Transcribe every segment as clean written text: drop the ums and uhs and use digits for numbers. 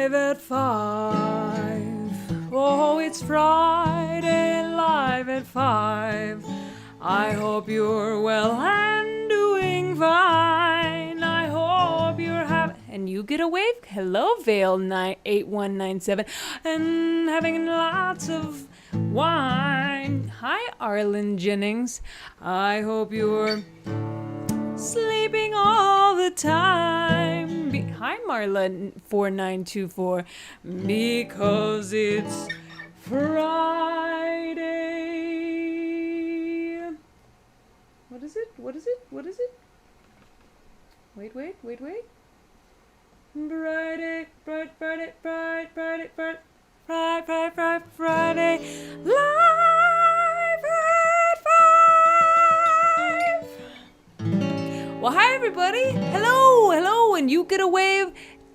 Live at 5. Oh, it's Friday Live at 5. I hope you're well and doing fine. I hope you're having... And you get a wave? Hello, Vale 8197. And having lots of wine. Hi, Arlen Jennings. I hope you're sleeping all the time. Hi, Marla 4924. Because it's Friday. What is it? What is it? What is it? Wait. Friday, Friday, Friday, Friday, Friday, Friday, Friday, Friday, Friday, Live at 5. Well, hi, everybody. Hello. And you get a wave,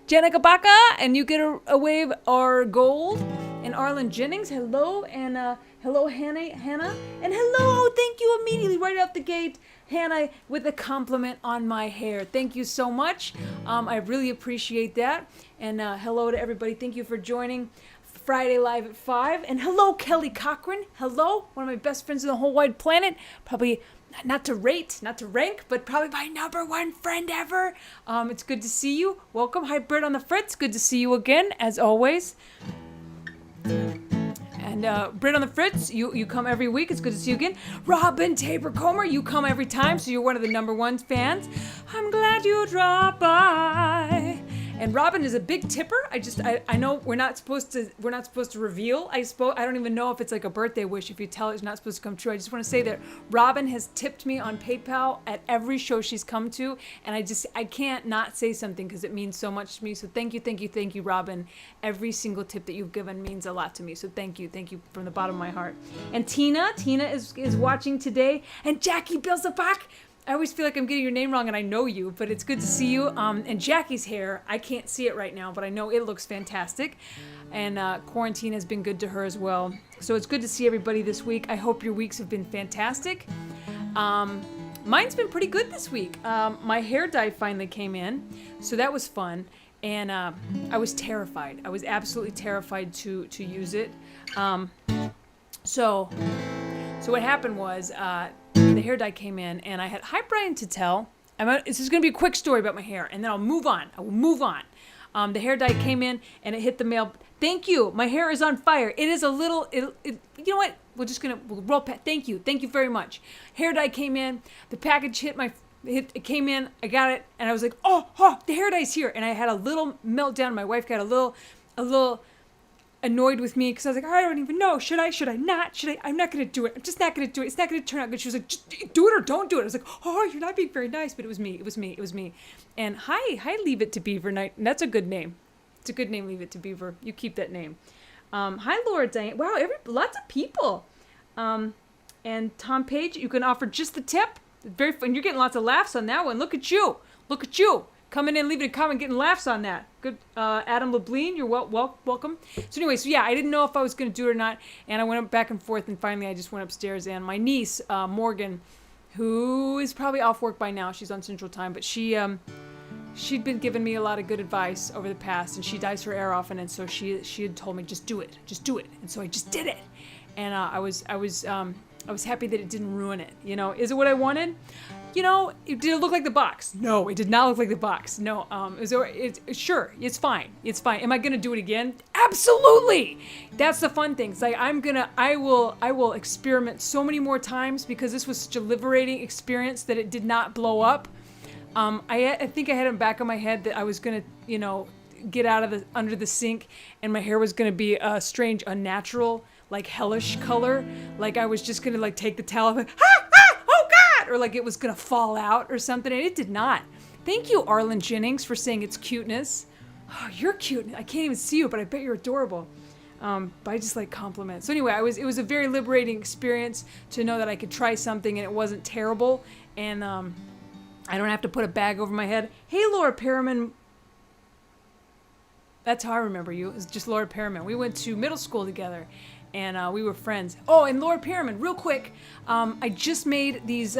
Jenica Baca, and you get a wave, our Gold, and Arlen Jennings. Hello, and hello, Hannah, and hello. Thank you immediately right out the gate, Hannah, with a compliment on my hair. Thank you so much. I really appreciate that. And hello to everybody. Thank you for joining Friday Live at 5. And hello, Kelly Cochran. Hello, one of my best friends in the whole wide planet. Probably not to rank, but probably my number one friend ever. It's good to see you. Welcome. Hi, Britt on the Fritz. Good to see you again, as always. And Britt on the Fritz, you come every week. It's good to see you again. Robyn Tabor-Comer, you come every time, so you're one of the number one fans. I'm glad you dropped by. And Robyn is a big tipper. I know we're not supposed to reveal. I don't even know if it's like a birthday wish. If you tell it, it's not supposed to come true. I just want to say that Robyn has tipped me on PayPal at every show she's come to, and I can't not say something because it means so much to me. So thank you, Robyn. Every single tip that you've given means a lot to me. So thank you from the bottom of my heart. And Tina is watching today, and Jackie Bilzabach. I always feel like I'm getting your name wrong, and I know you, but it's good to see you. And Jackie's hair, I can't see it right now, but I know it looks fantastic. And quarantine has been good to her as well. So it's good to see everybody this week. I hope your weeks have been fantastic. Mine's been pretty good this week. My hair dye finally came in, so that was fun. And I was terrified. I was absolutely terrified to use it. So what happened was... the hair dye came in, and I had, hi, Brian Tattel. This is going to be a quick story about my hair, and then I will move on. The hair dye came in, and it hit the mail. Thank you. My hair is on fire. It is a little, you know what? We'll roll past. Thank you very much. Hair dye came in. The package it came in. I got it, and I was like, oh, the hair dye's here. And I had a little meltdown. My wife got a little annoyed with me because I was like, I don't even know. Should I not? I'm not going to do it. I'm just not going to do it. It's not going to turn out good. She was like, just do it or don't do it. I was like, oh, you're not being very nice. But it was me. And hi, Leave It to Beaver Night. And that's a good name. It's a good name, Leave It to Beaver. You keep that name. Hi, Laura Diane. Wow, lots of people. And Tom Page, you can offer just the tip. Very fun. You're getting lots of laughs on that one. Look at you. Coming in, leaving a comment, getting laughs on that. Good. Adam LeBleen, you're welcome. So anyway, I didn't know if I was going to do it or not, and I went back and forth, and finally I just went upstairs, and my niece, Morgan, who is probably off work by now, she's on Central Time, but she'd been giving me a lot of good advice over the past, and she dyes her hair often, and so she had told me, just do it, and so I just did it, and I was happy that it didn't ruin it. Is it what I wanted? Did it look like the box? No, it did not look like the box. No, sure, it's fine. Am I gonna do it again? Absolutely. That's the fun thing. It's like I will experiment so many more times because this was such a liberating experience that it did not blow up. I think I had in the back of my head that I was gonna, get out of under the sink and my hair was gonna be a strange, unnatural, like hellish color. Like I was just gonna take the towel off and or like it was gonna fall out or something, and it did not. Thank you, Arlen Jennings, for saying it's cuteness. Oh, you're cute. I can't even see you, but I bet you're adorable. But I just like compliments. So anyway, it was a very liberating experience to know that I could try something and it wasn't terrible, and I don't have to put a bag over my head. Hey, Laura Perriman. That's how I remember you. It's just Laura Perriman. We went to middle school together. and we were friends. Oh, and Laura Perriman, real quick, I just made these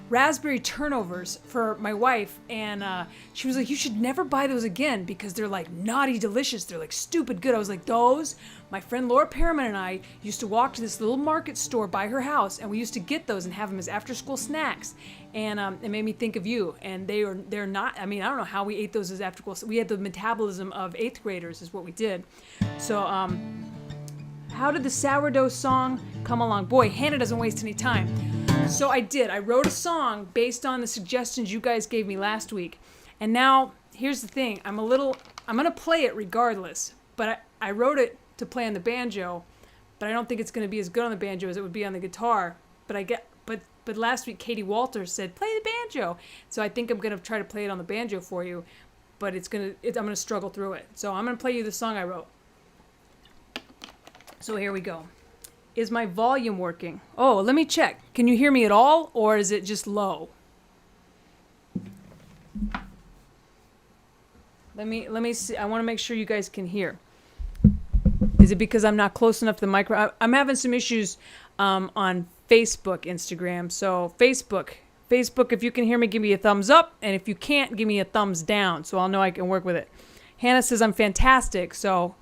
raspberry turnovers for my wife, and she was like, you should never buy those again because they're like naughty delicious. They're like stupid good. I was like, those? My friend Laura Perriman and I used to walk to this little market store by her house, and we used to get those and have them as after-school snacks. And it made me think of you. And they're not, I mean, I don't know how we ate those as after-school. We had the metabolism of 8th graders is what we did. So, how did the sourdough song come along? Boy, Hannah doesn't waste any time. So I did. I wrote a song based on the suggestions you guys gave me last week. And now, here's the thing. I'm going to play it regardless. But I wrote it to play on the banjo. But I don't think it's going to be as good on the banjo as it would be on the guitar. But last week, Katie Walters said, play the banjo. So I think I'm going to try to play it on the banjo for you. But I'm going to struggle through it. So I'm going to play you the song I wrote. So here we go. Is my volume working? Oh, let me check. Can you hear me at all, or is it just low? Let me see. I want to make sure you guys can hear. Is it because I'm not close enough to the micro? I'm having some issues on Facebook, Instagram. So Facebook, if you can hear me, give me a thumbs up, and if you can't, give me a thumbs down, so I'll know I can work with it. Hannah says I'm fantastic, so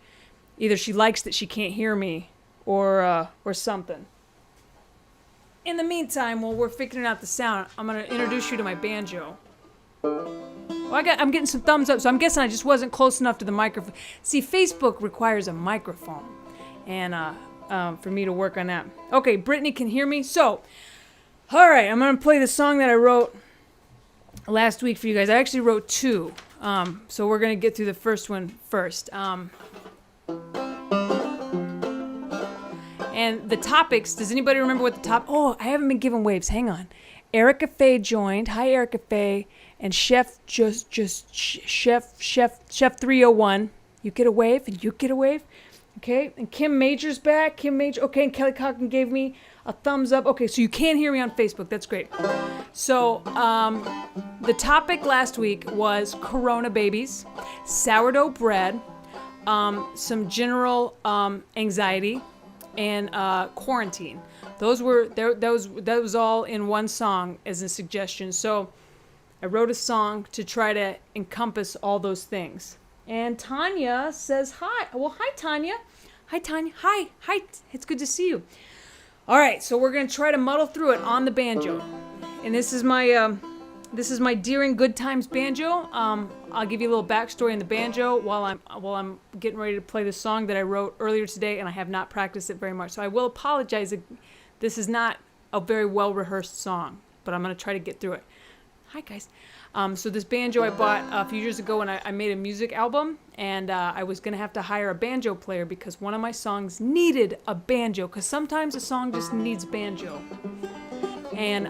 either she likes that she can't hear me or something. In the meantime, while we're figuring out the sound, I'm going to introduce you to my banjo. Well, I'm getting some thumbs up, so I'm guessing I just wasn't close enough to the microphone. See, Facebook requires a microphone, and for me to work on that. Okay, Brittany can hear me. So, all right, I'm going to play the song that I wrote last week for you guys. I actually wrote two, so we're going to get through the first one first. And the topics, does anybody remember what the top? Oh, I haven't been given waves. Hang on. Erica Faye joined. Hi, Erica Faye. And Chef 301. You get a wave and you get a wave. Okay. And Kim Major's back. Kim Major. Okay. And Kelly Cochran gave me a thumbs up. Okay. So you can hear me on Facebook. That's great. So the topic last week was Corona babies, sourdough bread, some general anxiety, and quarantine. Those was all in one song as a suggestion. So I wrote a song to try to encompass all those things. And Tanya says hi. Well, hi Tanya. Hi Tanya. Hi. It's good to see you. All right, so we're gonna try to muddle through it on the banjo. And this is my Dear and Good Times banjo. I'll give you a little backstory on the banjo while I'm getting ready to play the song that I wrote earlier today, and I have not practiced it very much. So I will apologize. This is not a very well-rehearsed song, but I'm going to try to get through it. Hi, guys. So this banjo I bought a few years ago when I made a music album, and I was going to have to hire a banjo player because one of my songs needed a banjo, because sometimes a song just needs banjo. And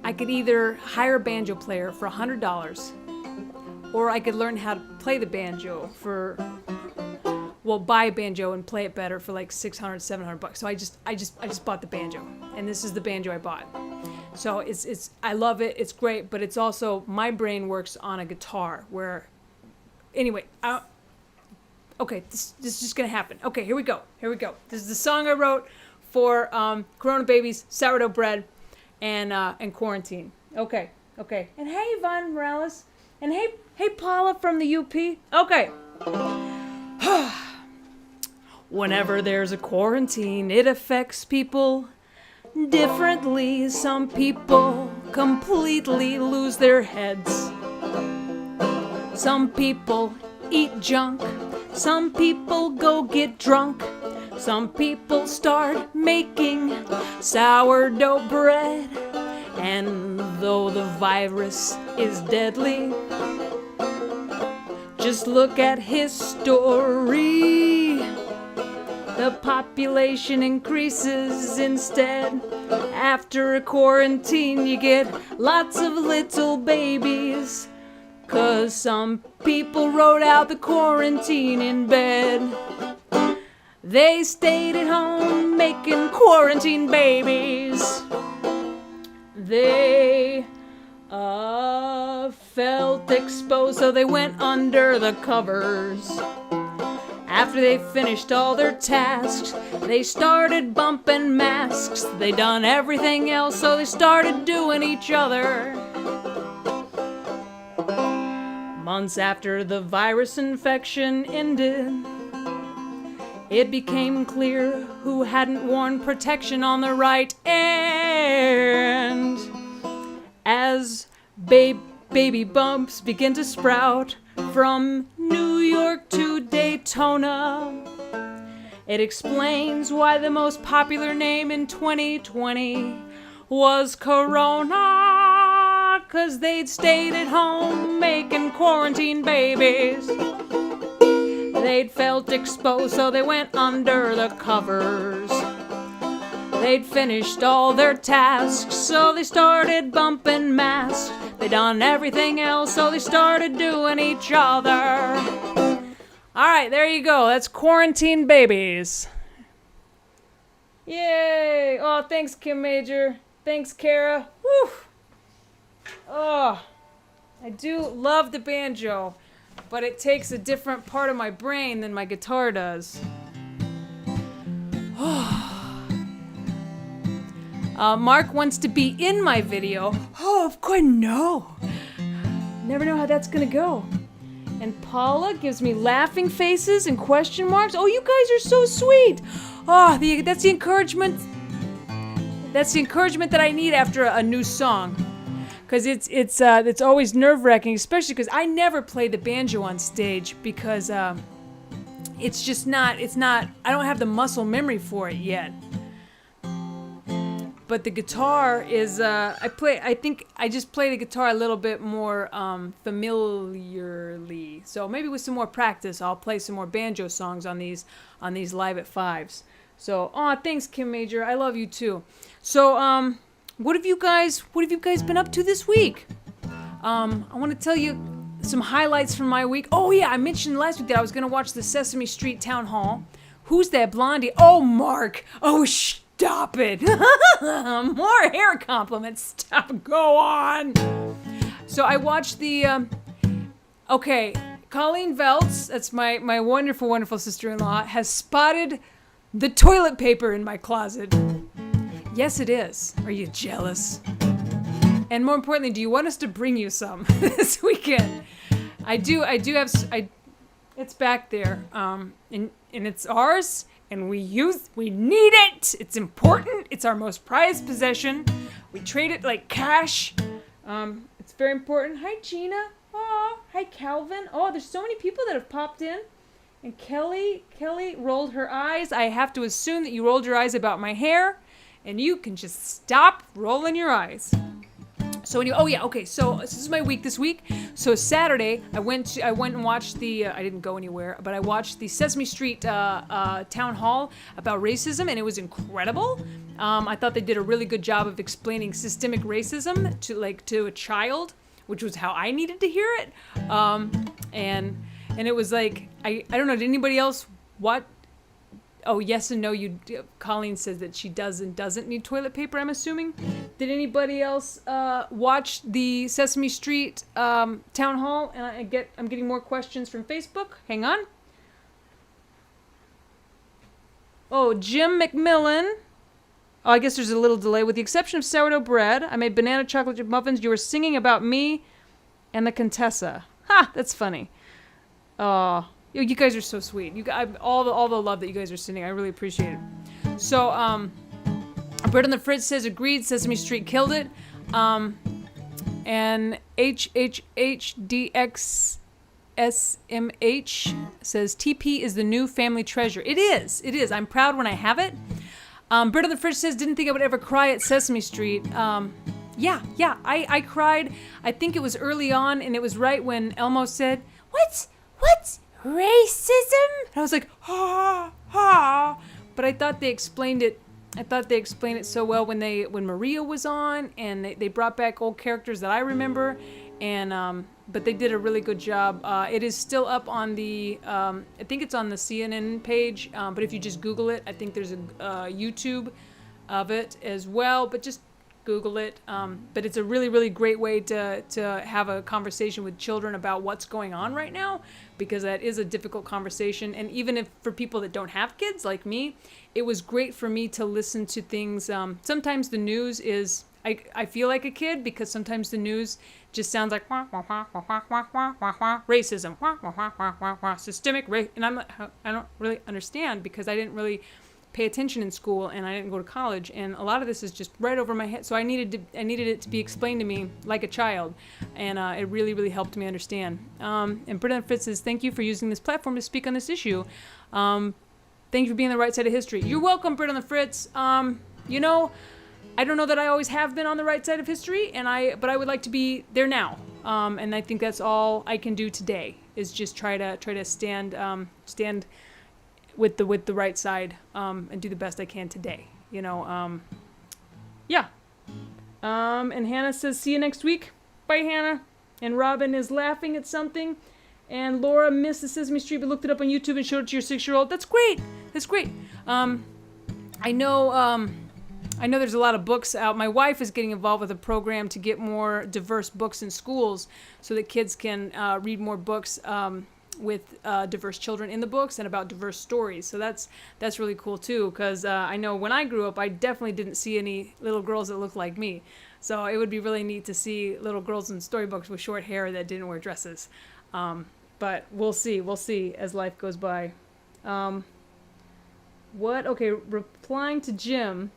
I could either hire a banjo player for $100, or I could learn how to play the banjo buy a banjo and play it better for like $600, $700. So I just bought the banjo, and this is the banjo I bought. So I love it. It's great, but it's also, my brain works on a guitar where, anyway, okay, this is just gonna happen. Okay, here we go. This is the song I wrote for Corona babies, sourdough bread, and quarantine. Okay. And hey, Yvonne Morales. And hey, Paula from the UP. Okay. Whenever there's a quarantine, it affects people differently. Some people completely lose their heads. Some people eat junk. Some people go get drunk. Some people start making sourdough bread. And though the virus is deadly, just look at history. The population increases instead. After a quarantine, you get lots of little babies. 'Cause some people wrote out the quarantine in bed. They stayed at home making quarantine babies. They felt exposed, so they went under the covers. After they finished all their tasks, they started bumping masks. They done everything else, so they started doing each other. Months after the virus infection ended, it became clear who hadn't worn protection on the right end. As baby bumps begin to sprout from New York to Daytona, it explains why the most popular name in 2020 was Corona, 'cause they'd stayed at home making quarantine babies. They'd felt exposed, so they went under the covers. They'd finished all their tasks, so they started bumping masks. They done everything else, so they started doing each other. All right, there you go. That's Quarantine Babies. Yay! Oh, thanks, Kim Major. Thanks, Kara. Woo! Oh, I do love the banjo, but it takes a different part of my brain than my guitar does. Mark wants to be in my video. Oh, of course, no. Never know how that's gonna go. And Paula gives me laughing faces and question marks. Oh, you guys are so sweet. Oh, that's the encouragement. That's the encouragement that I need after a new song. Because it's always nerve-wracking, especially because I never play the banjo on stage because it's just not, I don't have the muscle memory for it yet. But the guitar is, I think I just play the guitar a little bit more familiarly. So maybe with some more practice, I'll play some more banjo songs on these Live at Fives. So, thanks, Kim Major. I love you too. So, what have you guys been up to this week? I want to tell you some highlights from my week. Oh yeah, I mentioned last week that I was going to watch the Sesame Street Town Hall. Who's that blondie? Oh, Mark. Oh, stop it. More hair compliments. Stop. Go on. So I watched the, Colleen Veltz, that's my wonderful, wonderful sister-in-law, has spotted the toilet paper in my closet. Yes, it is. Are you jealous? And more importantly, do you want us to bring you some this weekend? I do have, it's back there, and it's ours. And we need it. It's important. It's our most prized possession. We trade it like cash. It's very important. Hi, Gina. Oh, hi, Calvin. Oh, there's so many people that have popped in. And Kelly rolled her eyes. I have to assume that you rolled your eyes about my hair. And you can just stop rolling your eyes. So anyway, so this is my week this week. So Saturday, I went and watched I didn't go anywhere, but I watched the Sesame Street Town Hall about racism, and it was incredible. I thought they did a really good job of explaining systemic racism to a child, which was how I needed to hear it. And it was like, I don't know, did anybody else what? Oh, yes and no. Colleen says that she doesn't need toilet paper, I'm assuming. Did anybody else watch the Sesame Street Town Hall? And I'm getting more questions from Facebook. Hang on. Oh, Jim McMillan. Oh, I guess there's a little delay. With the exception of sourdough bread, I made banana chocolate chip muffins. You were singing about me and the Contessa. Ha! That's funny. Oh. You guys are so sweet. All the love that you guys are sending, I really appreciate it. So, Bread on the Fridge says agreed. Sesame Street killed it. And HHHDXSMH says TP is the new family treasure. It is. I'm proud when I have it. Bread on the Fridge says didn't think I would ever cry at Sesame Street. Yeah. I cried. I think it was early on, and it was right when Elmo said, "What's racism?" And I was like, ha. But I thought they explained it so well when Maria was on, and they brought back old characters that I remember, and but they did a really good job. It is still up on the I think it's on the CNN page, but if you just Google it, I think there's a YouTube of it as well. But just Google it. But it's a really, really great way to have a conversation with children about what's going on right now, because that is a difficult conversation. And even if for people that don't have kids like me, it was great for me to listen to things. Sometimes the news is, I feel like a kid because sometimes the news just sounds like wah, wah, wah, wah, wah, wah, wah, wah, wah, racism, wah, wah, wah, wah, wah, wah, systemic race. And I don't really understand because I didn't really pay attention in school and I didn't go to college, and a lot of this is just right over my head. So I needed it to be explained to me like a child, and it really, really helped me understand. And Britta Fritz says, thank you for using this platform to speak on this issue. Thank you for being on the right side of history. You're welcome, Britta Fritz. You know, I don't know that I always have been on the right side of history, but I would like to be there now. And I think that's all I can do today is just try to stand with the right side, and do the best I can today. You know, yeah. And Hannah says, see you next week. Bye, Hannah. And Robyn is laughing at something. And Laura missed the Sesame Street but looked it up on YouTube and showed it to your 6-year-old. That's great. That's great. I know there's a lot of books out. My wife is getting involved with a program to get more diverse books in schools so that kids can read more books with diverse children in the books and about diverse stories. So that's really cool too, because I know when I grew up, I definitely didn't see any little girls that looked like me. So it would be really neat to see little girls in storybooks with short hair that didn't wear dresses. But we'll see as life goes by. Replying to Jim.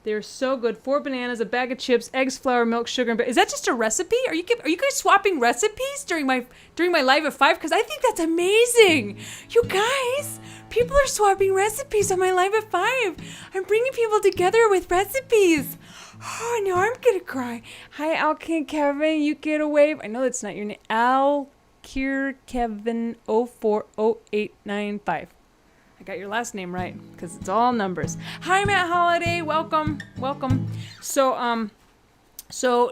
They're so good. 4 bananas, a bag of chips, eggs, flour, milk, sugar, and is that just a recipe? Are you guys swapping recipes during my live at 5? Because I think that's amazing. You guys, people are swapping recipes on my live at 5. I'm bringing people together with recipes. Oh, now I'm gonna cry. Hi, Alkin Kevin. You get away. I know that's not your name. Alkir Kevin 040895. I got your last name right because it's all numbers. Hi, Matt Holiday. Welcome. So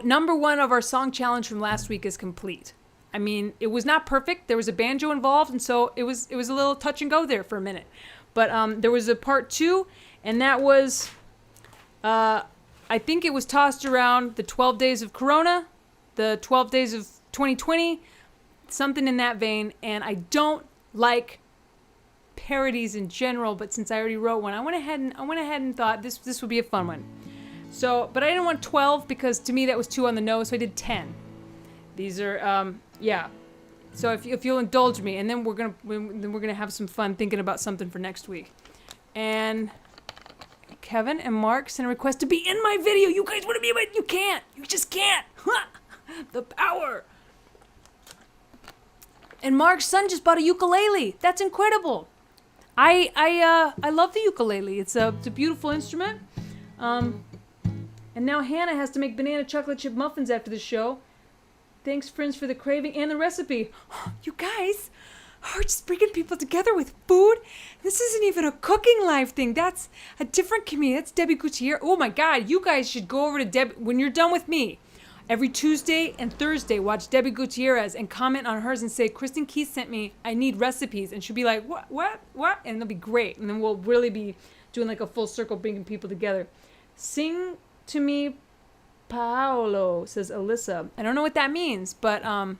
number 1 of our song challenge from last week is complete. I mean, it was not perfect. There was a banjo involved, and so it was a little touch and go there for a minute. But there was a part 2, and that was, I think it was tossed around the 12 days of Corona, the 12 days of 2020, something in that vein. And I don't like parodies in general, but since I already wrote one, I went ahead and thought this would be a fun one. So, but I didn't want 12 because to me that was too on the nose, so I did 10. These are yeah. So if you'll indulge me, and then we're gonna have some fun thinking about something for next week. And Kevin and Mark sent a request to be in my video. You guys want to be in my? You can't. You just can't. The power. And Mark's son just bought a ukulele. That's incredible. I love the ukulele. It's a beautiful instrument. And now Hannah has to make banana chocolate chip muffins after the show. Thanks, friends, for the craving and the recipe. You guys are just bringing people together with food. This isn't even a cooking live thing. That's a different community. That's Debbie Gutierrez. Oh my God, you guys should go over to Debbie when you're done with me. Every Tuesday and Thursday, watch Debbie Gutierrez and comment on hers and say, Kristin Keith sent me, I need recipes. And she'll be like, what? And it'll be great. And then we'll really be doing like a full circle, bringing people together. Sing to me, Paolo, says Alyssa. I don't know what that means, but I'm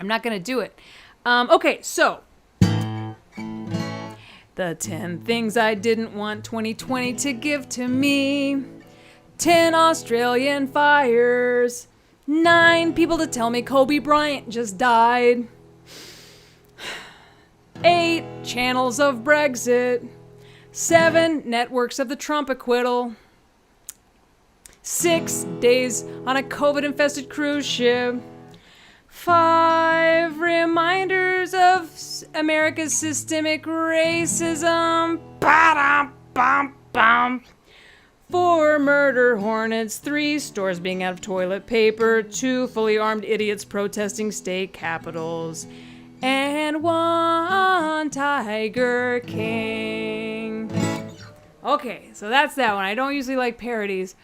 not going to do it. Okay, so the 10 things I didn't want 2020 to give to me. 10 Australian fires. 9 people to tell me Kobe Bryant just died. 8 channels of Brexit. 7 networks of the Trump acquittal. 6 days on a COVID-infested cruise ship. 5 reminders of America's systemic racism. Ba-dum-bum-bum. 4 murder hornets, 3 stores being out of toilet paper, 2 fully armed idiots protesting state capitals, and 1 Tiger King. Okay, so that's that one. I don't usually like parodies,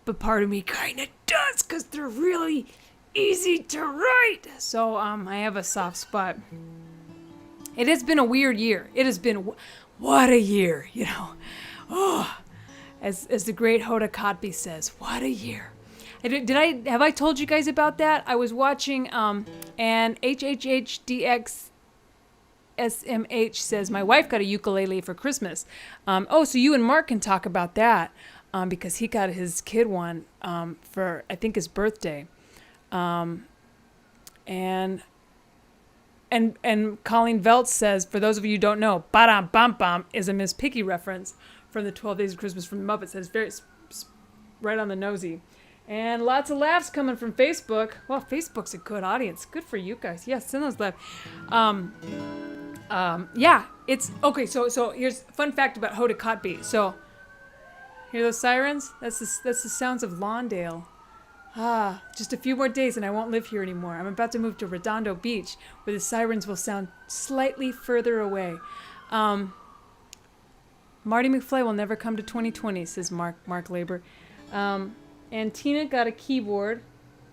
but part of me kind of does because they're really easy to write. So I have a soft spot. It has been a weird year. It has been, what a year, you know. Oh, As the great Hoda Kotb says, what a year. Have I told you guys about that? I was watching and HHHDXSMH says my wife got a ukulele for Christmas. So you and Mark can talk about that because he got his kid one for I think his birthday. And Colleen Veltz says, for those of you who don't know, "Ba-dum bum bum" is a Miss Piggy reference from the 12 Days of Christmas from the Muppets. That's very right on the nosy. And lots of laughs coming from Facebook. Well, Facebook's a good audience. Good for you guys. Yes, send those laughs. Yeah, it's okay. So here's a fun fact about Hoda Kotb. So hear those sirens? That's the sounds of Lawndale. Just a few more days and I won't live here anymore. I'm about to move to Redondo Beach, where the sirens will sound slightly further away. Marty McFly will never come to 2020, says Mark Labor. And Tina got a keyboard.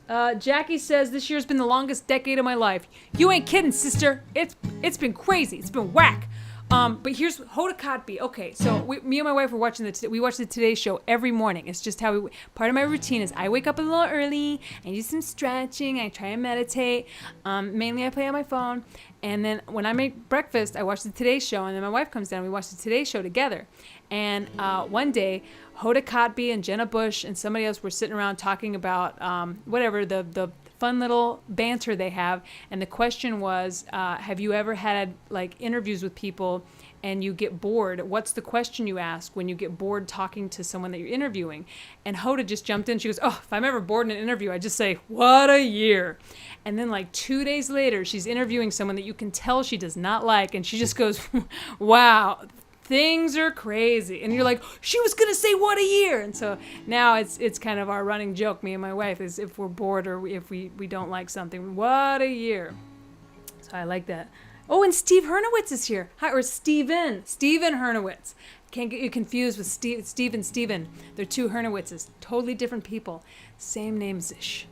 Jackie says, this year's been the longest decade of my life. You ain't kidding, sister. It's been crazy. It's been whack. But here's Hoda Kotb. Okay, so me and my wife were watching we watch the Today Show every morning. It's just how part of my routine is I wake up a little early, I do some stretching, I try and meditate. Mainly I play on my phone. And then when I make breakfast, I watch the Today Show, and then my wife comes down and we watch the Today Show together. And one day, Hoda Kotb and Jenna Bush and somebody else were sitting around talking about whatever, the fun little banter they have. And the question was, have you ever had like interviews with people and you get bored? What's the question you ask when you get bored talking to someone that you're interviewing? And Hoda just jumped in. She goes, if I'm ever bored in an interview, I just say, what a year. And then like 2 days later, she's interviewing someone that you can tell she does not like. And she just goes, wow, things are crazy. And you're like, she was going to say what a year. And so now it's kind of our running joke, me and my wife, is if we're bored or if we don't like something, what a year. So I like that. Oh, and Steve Hernowitz is here. Hi, or Steven Hernowitz. Can't get you confused with Steve and Steven. They're two Hernowitzes, totally different people. Same names-ish.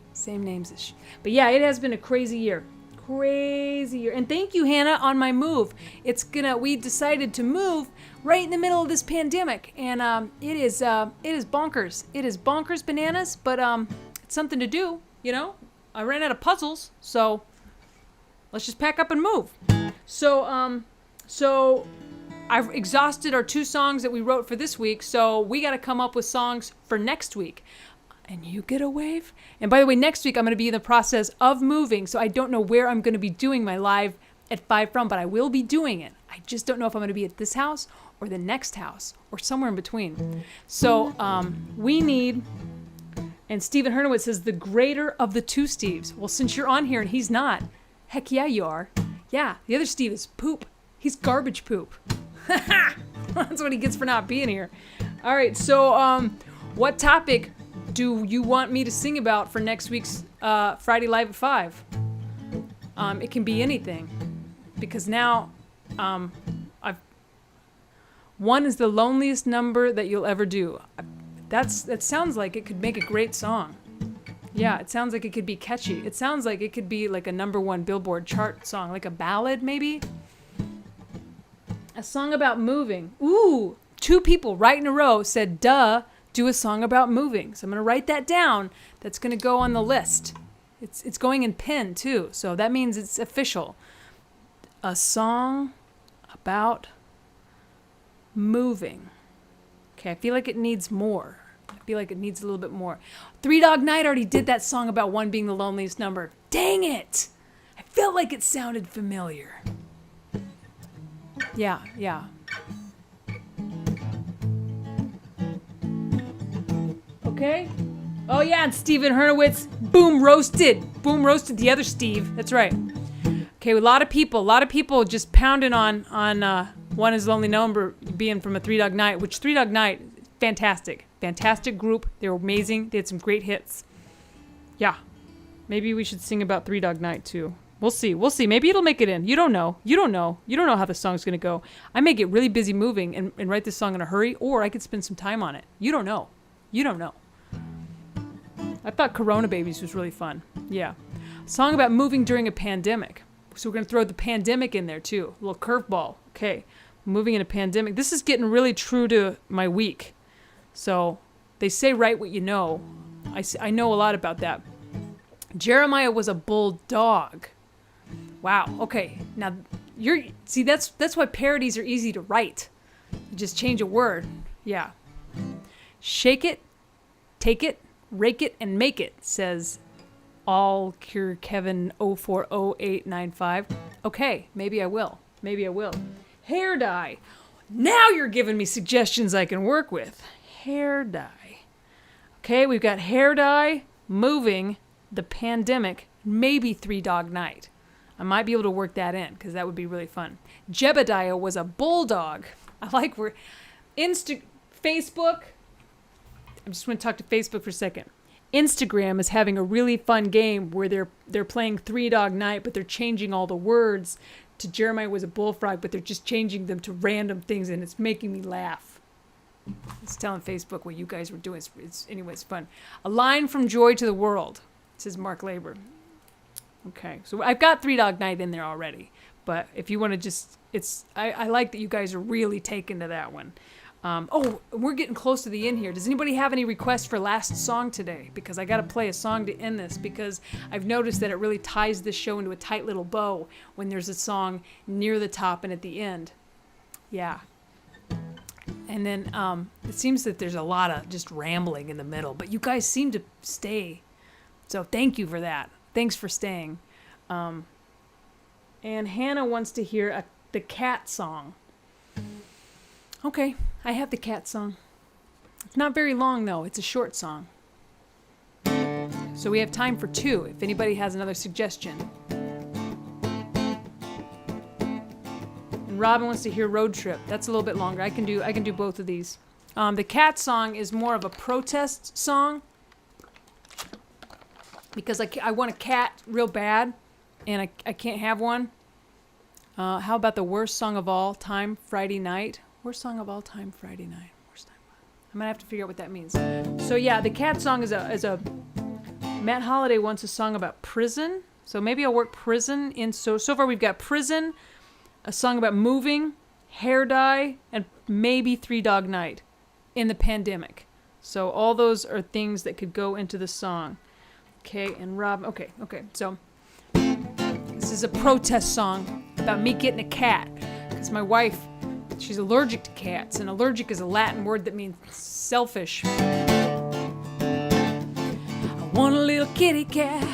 But yeah, it has been a crazy year. And thank you, Hannah, on my move. We decided to move right in the middle of this pandemic, and it is bonkers. It is bonkers bananas, but it's something to do, you know. I ran out of puzzles, so let's just pack up and move. So I've exhausted our 2 songs that we wrote for this week, so we got to come up with songs for next week. And you get a wave. And by the way, next week I'm going to be in the process of moving, so I don't know where I'm going to be doing my live at 5 from, but I will be doing it. I just don't know if I'm going to be at this house or the next house or somewhere in between. So we need, and Steven Hernowitz says, the greater of the 2 Steves. Well, since you're on here and he's not, heck yeah, you are. Yeah, the other Steve is poop. He's garbage poop. That's what he gets for not being here. All right, so what topic do you want me to sing about for next week's Friday Live at 5? It can be anything, because now one is the loneliest number that you'll ever do. That sounds like it could make a great song. Yeah, it sounds like it could be catchy. It sounds like it could be like a #1 Billboard chart song, like a ballad maybe. A song about moving. Ooh, 2 people right in a row said, duh, do a song about moving. So I'm going to write that down. That's going to go on the list. It's going in pen too, so that means it's official. A song about moving. Okay, I feel like it needs more. I feel like it needs a little bit more. 3 Dog Night already did that song about 1 being the loneliest number. Dang it! I felt like it sounded familiar. Yeah. Okay? Oh yeah, and Steven Hernowitz, boom roasted the other Steve. That's right. Okay, a lot of people just pounding on One Is Lonely Number being from a 3 Dog Night, which 3 Dog Night, fantastic group. They were amazing. They had some great hits. Yeah, maybe we should sing about 3 Dog Night too. We'll see. Maybe it'll make it in. You don't know how the song's gonna go. I may get really busy moving and write this song in a hurry, or I could spend some time on it. You don't know. I thought Corona Babies was really fun. Yeah. A song about moving during a pandemic. So we're going to throw the pandemic in there too. A little curveball. Okay. Moving in a pandemic. This is getting really true to my week. So they say write what you know. I know a lot about that. Jeremiah was a bulldog. Wow. Okay. Now that's why parodies are easy to write. You just change a word. Yeah. Shake it, take it, rake it, and make it, says All Cure Kevin 040895. Okay, maybe I will. Hair dye. Now you're giving me suggestions I can work with. Hair dye. Okay, we've got hair dye, moving, the pandemic, maybe Three Dog Night. I might be able to work that in because that would be really fun. Jebediah was a bulldog. I like Facebook. I'm just going to talk to Facebook for a second. Instagram is having a really fun game where they're playing Three Dog Night, but they're changing all the words to Jeremiah was a bullfrog, but they're just changing them to random things, and it's making me laugh. It's telling Facebook what you guys were doing. It's fun. A line from Joy to the World, says Mark Labor. Okay, so I've got Three Dog Night in there already, but if you want to I like that you guys are really taken to that one. We're getting close to the end here. Does anybody have any requests for last song today? Because I got to play a song to end this, because I've noticed that it really ties this show into a tight little bow when there's a song near the top and at the end. Yeah. And then it seems that there's a lot of just rambling in the middle, but you guys seem to stay. So thank you for that. Thanks for staying. And Hannah wants to hear the cat song. Okay, I have the cat song. It's not very long, though. It's a short song. So we have time for 2, if anybody has another suggestion. And Robyn wants to hear Road Trip. That's a little bit longer. I can do both of these. The cat song is more of a protest song, because I want a cat real bad, and I can't have one. How about the worst song of all time, Friday Night? Worst song of all time, Friday Night. Worst time. I'm gonna have to figure out what that means. So yeah, the cat song is a. Matt Holliday wants a song about prison, so maybe I'll work prison in. So far we've got prison, a song about moving, hair dye, and maybe Three Dog Night in the pandemic. So all those are things that could go into the song. Okay, and Rob. Okay. So this is a protest song about me getting a cat, because my wife, she's allergic to cats, and allergic is a Latin word that means selfish. I want a little kitty cat,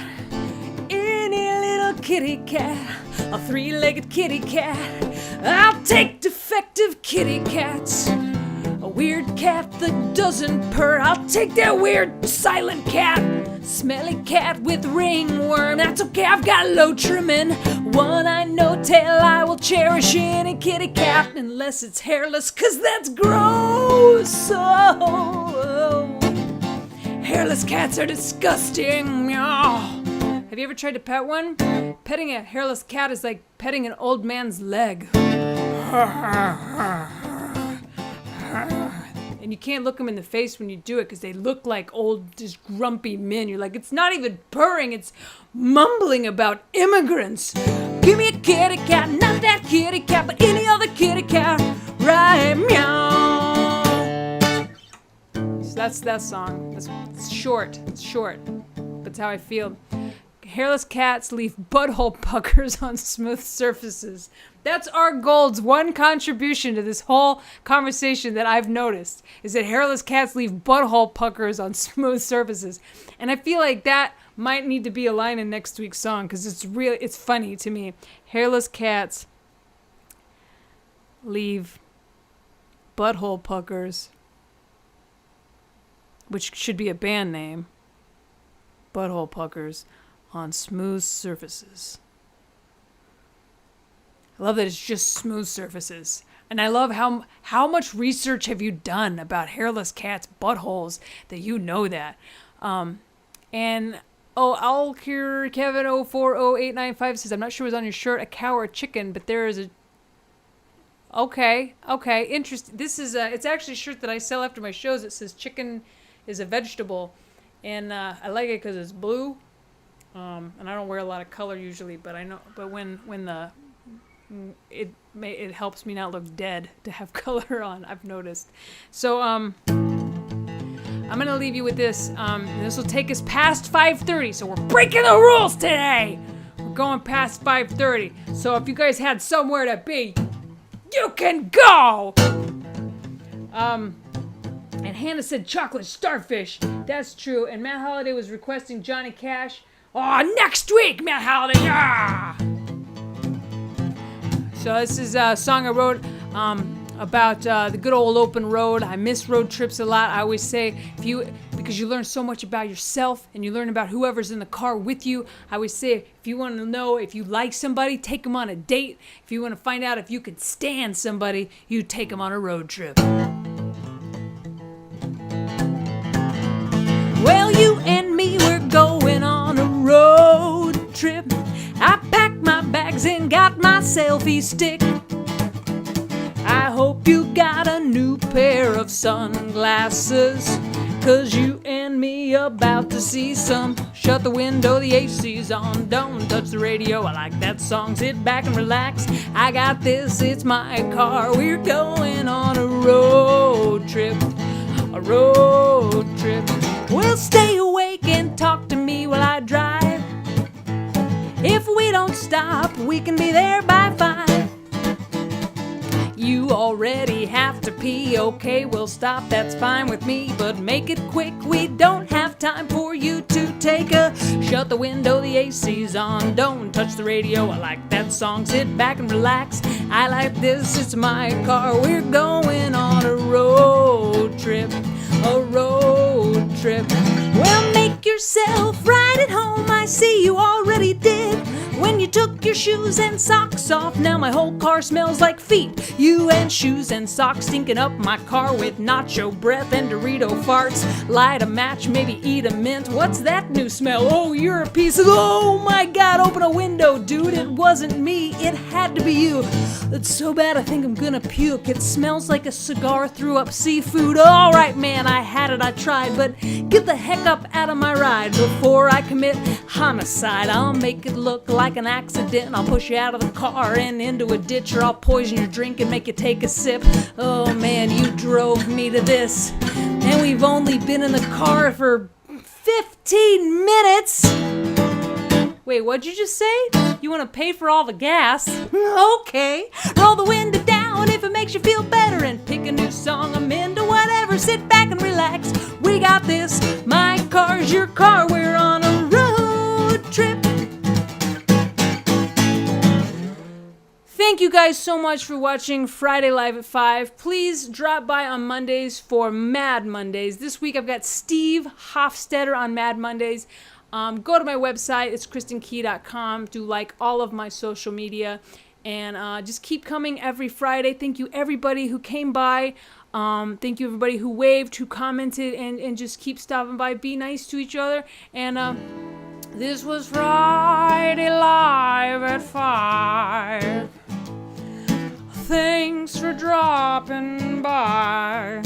any little kitty cat, a 3-legged kitty cat. I'll take defective kitty cats, a weird cat that doesn't purr. I'll take that weird silent cat, smelly cat with ringworm. That's okay, I've got low trimming, one-eye, no-tail. I will cherish any kitty cat unless it's hairless, 'cause that's gross. Oh. Hairless cats are disgusting. Have you ever tried to pet one? Petting a hairless cat is like petting an old man's leg. And you can't look them in the face when you do it, because they look like old, just grumpy men. You're like, it's not even purring, it's mumbling about immigrants. Give me a kitty cat, not that kitty cat, but any other kitty cat, right? Meow. So that's that song. It's short. That's how I feel. Hairless cats leave butthole puckers on smooth surfaces. That's our Gold's one contribution to this whole conversation that I've noticed, is that hairless cats leave butthole puckers on smooth surfaces. And I feel like that might need to be a line in next week's song, because it's funny to me. Hairless cats leave butthole puckers, which should be a band name, butthole puckers on smooth surfaces. I love that it's just smooth surfaces. And I love how much research have you done about hairless cats' buttholes that you know that. I'll cure Kevin 040895 says, I'm not sure what's on your shirt, a cow or a chicken, but there is a... Okay, interesting. This is it's actually a shirt that I sell after my shows. It says chicken is a vegetable, and I like it because it's blue. And I don't wear a lot of color usually, but I know. But when it helps me not look dead to have color on, I've noticed. So I'm going to leave you with this. This will take us past 5:30, so we're breaking the rules today. We're going past 5:30. So if you guys had somewhere to be, you can go. And Hannah said chocolate starfish. That's true. And Matt Holliday was requesting Johnny Cash. Oh, next week, Matt Holliday. Yeah. So this is a song I wrote about the good old open road. I miss road trips a lot. I always say, because you learn so much about yourself and you learn about whoever's in the car with you. I always say, if you want to know if you like somebody, take them on a date. If you want to find out if you can stand somebody, you take them on a road trip. Well, you and me, we're going on a road trip. I packed my bags and got my selfie stick. I hope you got a new pair of sunglasses, 'cause you and me about to see some. Shut the window, the AC's on. Don't touch the radio, I like that song. Sit back and relax, I got this, it's my car. We're going on a road trip. A road trip. Well, stay awake and talk to me while I drive. If we don't stop, we can be there by 5. You already have to pee, okay, we'll stop, that's fine with me. But make it quick, we don't have time for you to take a. Shut the window, the AC's on. Don't touch the radio, I like that song. Sit back and relax, I like this, it's my car. We're going on a road trip. A road trip. Well, make yourself right at home, I see you already did. When you took your shoes and socks off, now my whole car smells like feet. You and shoes and socks stinking up my car with nacho breath and Dorito farts. Light a match, maybe eat a mint. What's that new smell? Oh, you're a piece of. Oh my God, open a window, dude. It wasn't me, it had to be you. It's so bad I think I'm gonna puke. It smells like a cigar threw up seafood. All right, man, I had it, I tried, but get the heck up out of my ride before I commit homicide. I'll make it look like an accident. I'll push you out of the car and into a ditch, or I'll poison your drink and make you take a sip. Oh man, you drove me to this, and we've only been in the car for 15 minutes. Wait, what'd you just say? You want to pay for all the gas? Okay. Roll the window down if it makes you feel better, and pick a new song. I'm into whatever. Sit back and relax. We got this. My car's your car. We're on a road trip. Thank you guys so much for watching Friday Live at 5. Please drop by on Mondays for Mad Mondays. This week I've got Steve Hofstetter on Mad Mondays. Go to my website, it's kristinkey.com. Do like all of my social media, and just keep coming every Friday. Thank you everybody who came by. Thank you everybody who waved, who commented, and just keep stopping by. Be nice to each other. And this was Friday Live at 5. Thanks for dropping by.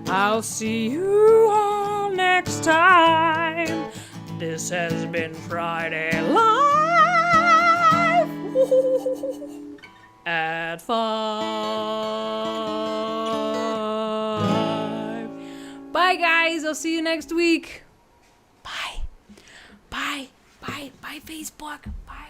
I'll see you all next time. This has been Friday Live at 5. Bye, guys. I'll see you next week. Bye. Bye. Bye. Bye, Facebook.